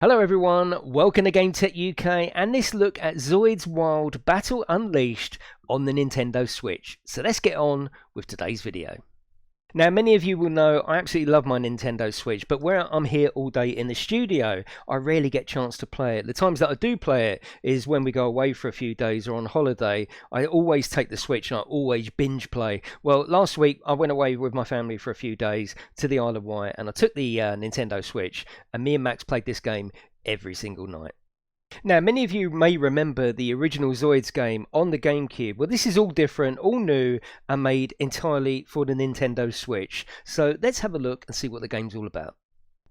Hello everyone, welcome to GametechUK and this look at Zoids Wild Battle Unleashed on the Nintendo Switch. So let's get on with today's video. Now many of you will know I absolutely love my Nintendo Switch, but where I'm here all day in the studio, I rarely get a chance to play it. The times that I do play it is when we go away for a few days or on holiday. I always take the Switch and I always binge play. Well, last week I went away with my family for a few days to the Isle of Wight and I took the Nintendo Switch and me and Max played this game every single night. Now, many of you may remember the original Zoids game on the GameCube. Well, this is all different, all new, and made entirely for the Nintendo Switch. So let's have a look and see what the game's all about.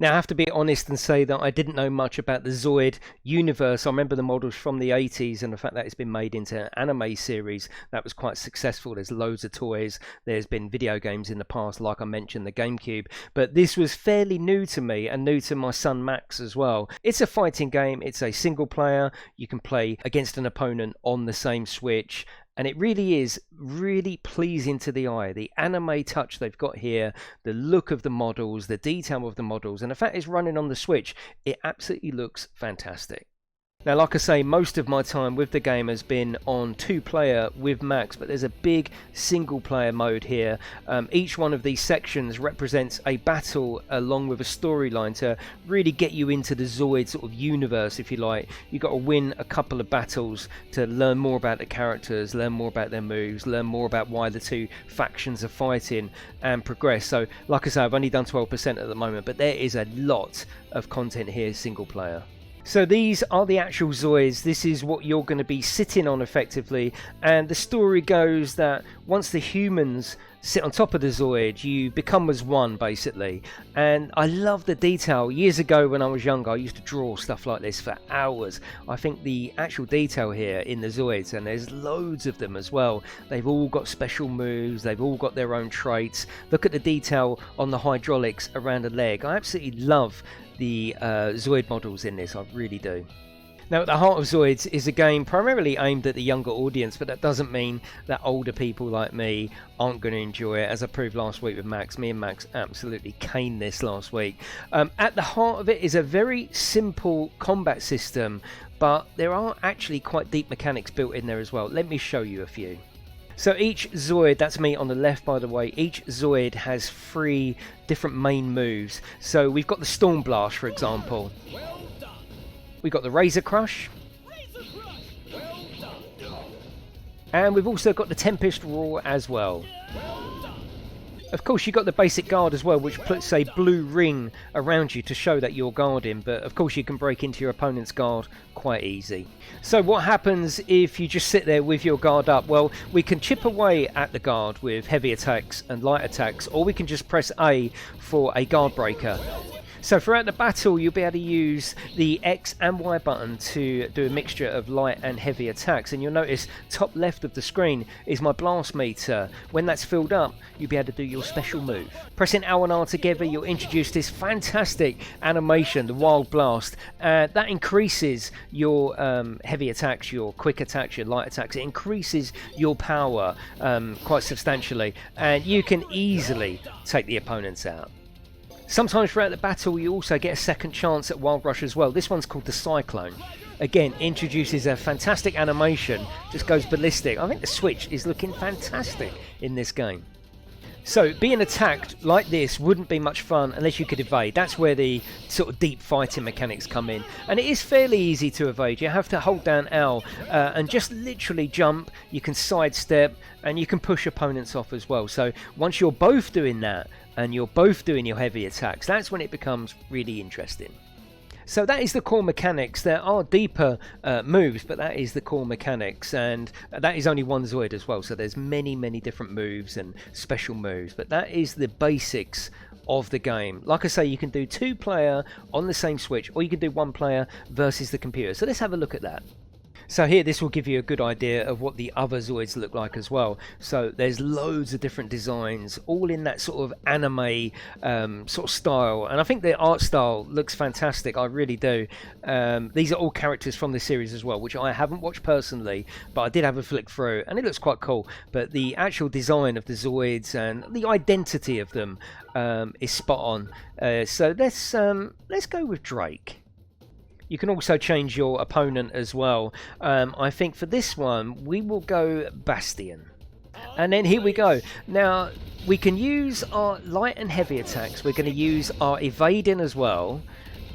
Now, I have to be honest and say that I didn't know much about the Zoid universe. I remember the models from the 80s and the fact that it's been made into an anime series that was quite successful. There's loads of toys. There's been video games in the past, like I mentioned, the GameCube. But this was fairly new to me and new to my son Max as well. It's a fighting game. It's a single player. You can play against an opponent on the same Switch. And it really is really pleasing to the eye. The anime touch they've got here, the look of the models, the detail of the models, and the fact it's running on the Switch, it absolutely looks fantastic. Now, like I say, most of my time with the game has been on two-player with Max, but there's a big single-player mode here. Each one of these sections represents a battle along with a storyline to really get you into the Zoid sort of universe, if you like. You've got to win a couple of battles to learn more about the characters, learn more about their moves, learn more about why the two factions are fighting and progress. So, like I say, I've only done 12% at the moment, but there is a lot of content here single-player. So these are the actual Zoids. This is what you're going to be sitting on effectively, and the story goes that once the humans sit on top of the Zoid, you become as one basically. And I love the detail. Years ago when I was younger, I used to draw stuff like this for hours. I think the actual detail here in the Zoids, and there's loads of them as well, they've all got special moves, they've all got their own traits. Look at the detail on the hydraulics around the leg. I absolutely love the Zoid models in this, I really do. Now, at the heart of Zoids is a game primarily aimed at the younger audience, but that doesn't mean that older people like me aren't going to enjoy it. As I proved last week with Max, me and Max absolutely caned this last week. At the heart of it is a very simple combat system, but there are actually quite deep mechanics built in there as well. Let me show you a few. So each Zoid, that's me on the left by the way, each Zoid has 3 different main moves. So we've got the Storm Blast, for example. We've got the Razor Crush. And we've also got the Tempest Roar as well. Of course, you've got the basic guard as well, which puts a blue ring around you to show that you're guarding, but of course you can break into your opponent's guard quite easy. So what happens if you just sit there with your guard up? Well, we can chip away at the guard with heavy attacks and light attacks, or we can just press A for a guard breaker. So throughout the battle, you'll be able to use the X and Y button to do a mixture of light and heavy attacks. And you'll notice top left of the screen is my blast meter. When that's filled up, you'll be able to do your special move. Pressing L and R together, you'll introduce this fantastic animation, the Wild Blast. That increases your heavy attacks, your quick attacks, your light attacks. It increases your power quite substantially. And you can easily take the opponents out. Sometimes throughout the battle you also get a second chance at Wild Rush as well. This one's called the Cyclone. Again, introduces a fantastic animation, just goes ballistic. I think the Switch is looking fantastic in this game. So being attacked like this wouldn't be much fun unless you could evade. That's where the sort of deep fighting mechanics come in. And it is fairly easy to evade. You have to hold down L and just literally jump. You can sidestep and you can push opponents off as well. So once you're both doing that and you're both doing your heavy attacks, that's when it becomes really interesting. So that is the core mechanics. There are deeper moves, but that is the core mechanics, and that is only one Zoid as well, so there's many different moves and special moves, but that is the basics of the game. Like I say, you can do 2-player on the same Switch, or you can do 1-player versus the computer. So let's have a look at that. So here, this will give you a good idea of what the other Zoids look like as well. So there's loads of different designs, all in that sort of anime sort of style. And I think the art style looks fantastic, I really do. These are all characters from the series as well, which I haven't watched personally, but I did have a flick through, and it looks quite cool. But the actual design of the Zoids and the identity of them is spot on. So let's go with Drake. You can also change your opponent as well. I think for this one, we will go Bastion. And then here we go. Now, we can use our light and heavy attacks. We're going to use our evading as well.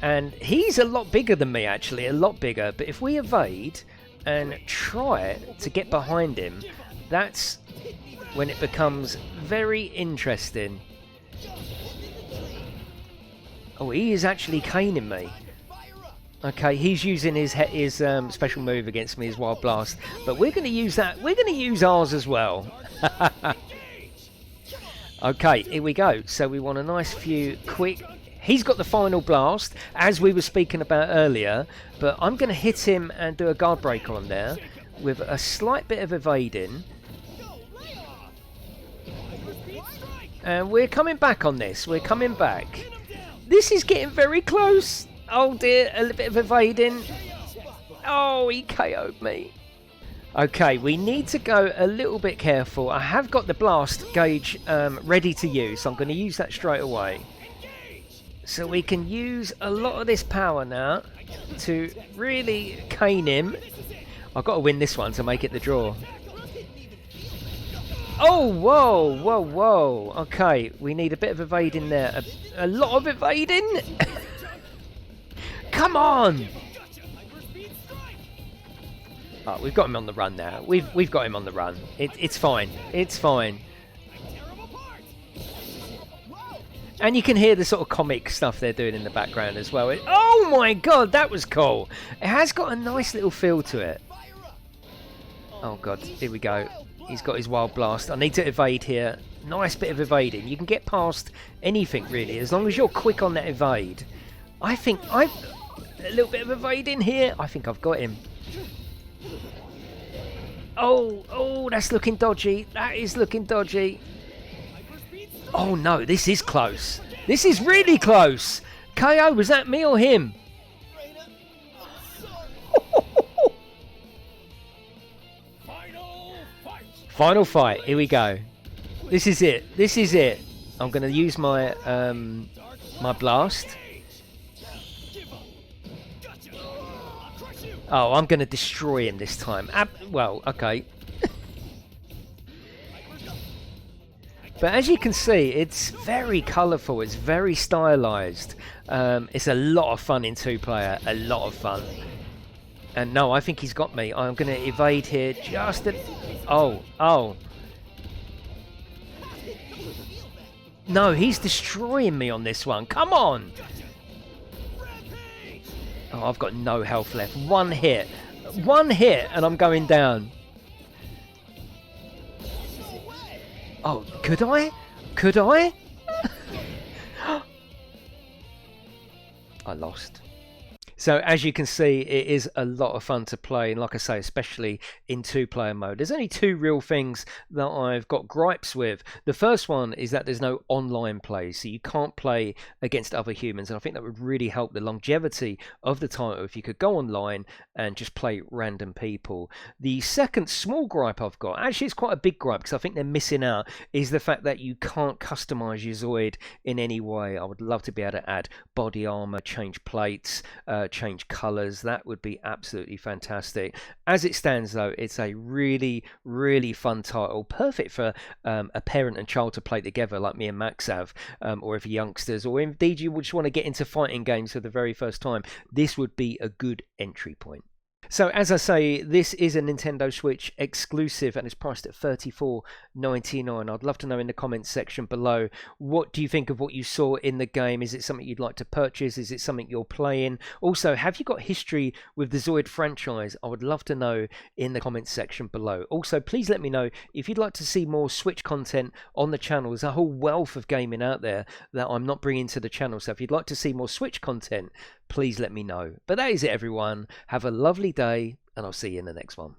And he's a lot bigger than me, actually, a lot bigger. But if we evade and try to get behind him, that's when it becomes very interesting. Oh, he is actually caning me. Okay, he's using his special move against me, his Wild Blast. But we're going to use that. We're going to use ours as well. Okay, here we go. So we want a nice few quick... He's got the final blast, as we were speaking about earlier. But I'm going to hit him and do a guard breaker on there with a slight bit of evading. And we're coming back on this. We're coming back. This is getting very close. Oh dear, a little bit of evading. Oh, he KO'd me. Okay, we need to go a little bit careful. I have got the blast gauge ready to use, so I'm going to use that straight away. So we can use a lot of this power now to really cane him. I've got to win this one to make it the draw. Oh, whoa, whoa, whoa. Okay, we need a bit of evading there. A lot of evading. Come on! Oh, we've got him on the run now. We've got him on the run. It's fine. It's fine. And you can hear the sort of comic stuff they're doing in the background as well. Oh my god, that was cool. It has got a nice little feel to it. Oh god, here we go. He's got his Wild Blast. I need to evade here. Nice bit of evading. You can get past anything really, as long as you're quick on that evade. I think a little bit of evading here. I think I've got him. Oh, that's looking dodgy. That is looking dodgy. Oh no, this is close. This is really close. KO, was that me or him? Final fight. Here we go. This is it. This is it. I'm going to use my my blast. Oh, I'm going to destroy him this time. Well, okay. But as you can see, it's very colourful. It's very stylised. It's a lot of fun in two-player. A lot of fun. And no, I think he's got me. I'm going to evade here just a... Oh. No, he's destroying me on this one. Come on. Oh, I've got no health left. One hit and I'm going down. Oh, could I? Could I? I lost. So as you can see, it is a lot of fun to play, and like I say, especially in two-player mode. There's only two real things that I've got gripes with. The first one is that there's no online play, so you can't play against other humans, and I think that would really help the longevity of the title if you could go online and just play random people. The second small gripe I've got, actually it's quite a big gripe because I think they're missing out, is the fact that you can't customize your Zoid in any way. I would love to be able to add body armor, change plates, change colors. That would be absolutely fantastic. As it stands though, it's a really fun title, perfect for a parent and child to play together like me and Max have, or if you're youngsters, or indeed you would just want to get into fighting games for the very first time. This would be a good entry point. So as I say, this is a Nintendo Switch exclusive and it's priced at $34.99. I'd love to know in the comments section below, what do you think of what you saw in the game? Is it something you'd like to purchase? Is it something you're playing? Also, have you got history with the Zoid franchise? I would love to know in the comments section below. Also, please let me know if you'd like to see more Switch content on the channel. There's a whole wealth of gaming out there that I'm not bringing to the channel. So if you'd like to see more Switch content, please let me know. But that is it, everyone. Have a lovely day, and I'll see you in the next one.